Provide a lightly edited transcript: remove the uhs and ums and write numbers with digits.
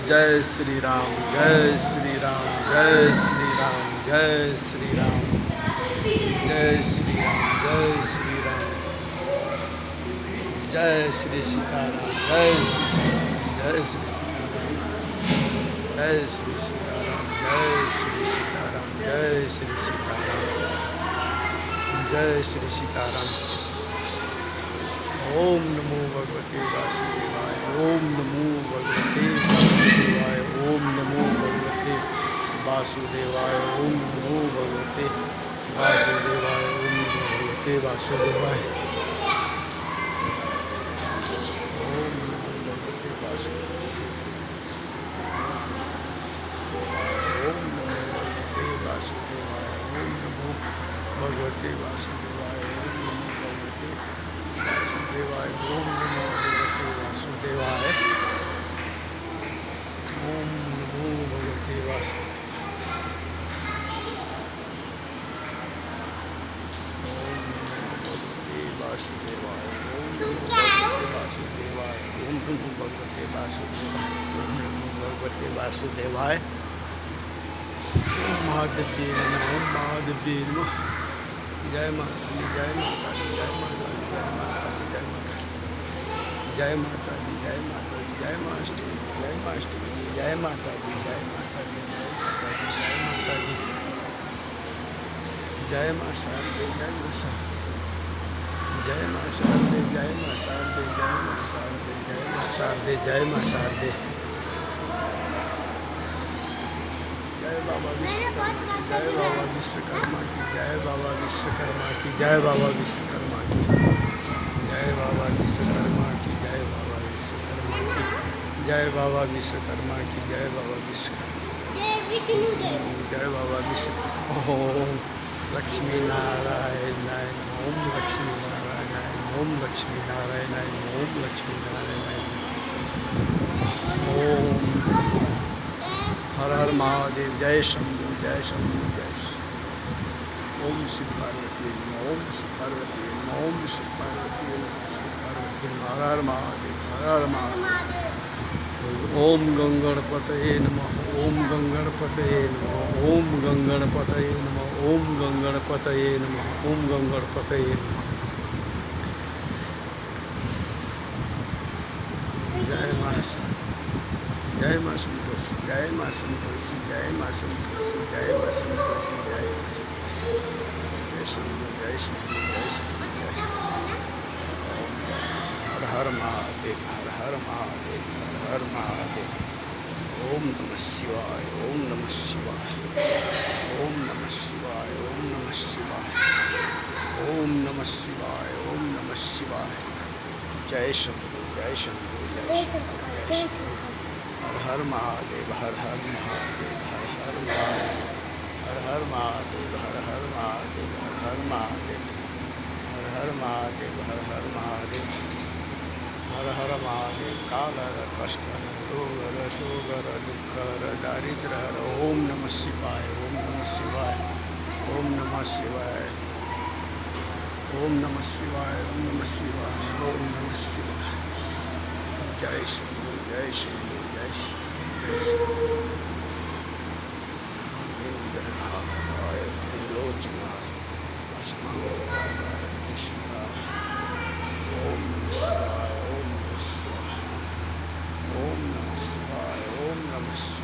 जय श्री राम, जय श्री राम, जय श्री राम, जय श्री राम, जय श्री राम, जय श्री राम, जय श्री सीताराम, जय श्री सीताराम, जय श्री सीताराम, जय श्री सीताराम, जय श्री सीताराम, जय श्री सीताराम, जय श्री सीताराम। ओम नमो भगवते वासुदेवाय, ओम नमो भगवते वासुदेवाय, ओम नमो भगवते वासुदेवाय, ओम नमो भगवते वासुदेवाय, ओम नमो भगवते वासुदेवाय, ओम नमो भगवते वासुदेवाय, ओम नमो भगवते वासुदेवाय, ओम नमो भगवते वासुदेवाय, ओम नमो भगवते वासुदेवाय, ओम नमो भगवते वासुदेवाय, ओम नमो भगवते वासुदेवाय, वासुदेवाय, ओम नमो भगवते वासुदेवाय, ओम नमो भगवते वासुदेवाय, ओम महादेवी नमः, ओम महादेवी नमः। जय माता दी, जय माता दी, जय माता दी, जय माता दी, जय माता दी, जय माता दी, जय माता दी, जय माष्टमी, जय माष्टमी, जय माता दी, जय माता दी, जय माता दी, जय माता दी, जय माँ शारदे, जय माँ शारदे, जय माँ शारदे, जय माँ शारदे, जय माँ शारदे, जय माँ शारदे, जय माँ शारदे, जय बाबा विश्वकर्मा की, जय बाबा विश्वकर्मा की, जय बाबा विश्वकर्मा की, जय बाबा विश्वकर्मा की, जय बाबा विश्वकर्मा की, जय बाबा विश्वकर्मा की, जय बाबा विश्वकर्मा की, जय बाबा विश्वकर्मा, जय बाबा विश्वकर्मा। ओम लक्ष्मी नारायणाय, ओम लक्ष्मी नारायणाय, ओम लक्ष्मी नारायणाय, ओम लक्ष्मी नारायणाय, ओम हर हर महादेव, जय शंभू, जय शंभू, जय शंभू। ओम शिव पार्वती, ओम शिव पार्वती, ओम शिव पार्वती, शिव पार्वती, हर हर महादेव, हर हर महादेव। ओम गंगणपतये नमः, ओम गंगणपतये नमः, ओम गंगणपतये नमः, ओम गंगणपतये नमः, ओम गंगणपतये नमः। जय माँ, जय माँ संतोषी, जय माँ संतोषी, जय माँ संतोषी, जय माँ संतोषी, जय माँ संतोषी, जय शंभू, जय शंभू, जय शंभू, जय शंभू। हर हर महादेव, हर हर महादेव, हर हर महादेव। ओम नमः शिवाय, ओम नमः शिवाय, ओम नमः शिवाय, ओम नमः शिवाय, ओम नमः शिवाय, ओम नमः शिवाय। जय शंभू, जय शंभू, जय शंभू, जय शंभू। हर हर महादेव, हर हर महादेव, हर हर महादेव, हर हर महादेव, हर हर महादेव, हर हर महादेव, हर हर महादेव, हर हर महादेव, हर हर महादेव। कालर कष्टर रोगर शोगर दुःखर दारिद्र्यहर। ओम नमः शिवाय, ओम नमः शिवाय, ओम नमः शिवाय, ओम नमः शिवाय, ओम नमः शिवाय, ओम नमः शिवाय। जय शंभू, जय शंभू, जय शंभू, जय शंभू। इंद्रहाराय त्रिलोचनाय भस्मांगराय ईश्वराय। ओम नमः शिवाय, ओम नमः शिवाय, ओम नमः शिवाय, ओम नमः शिवाय।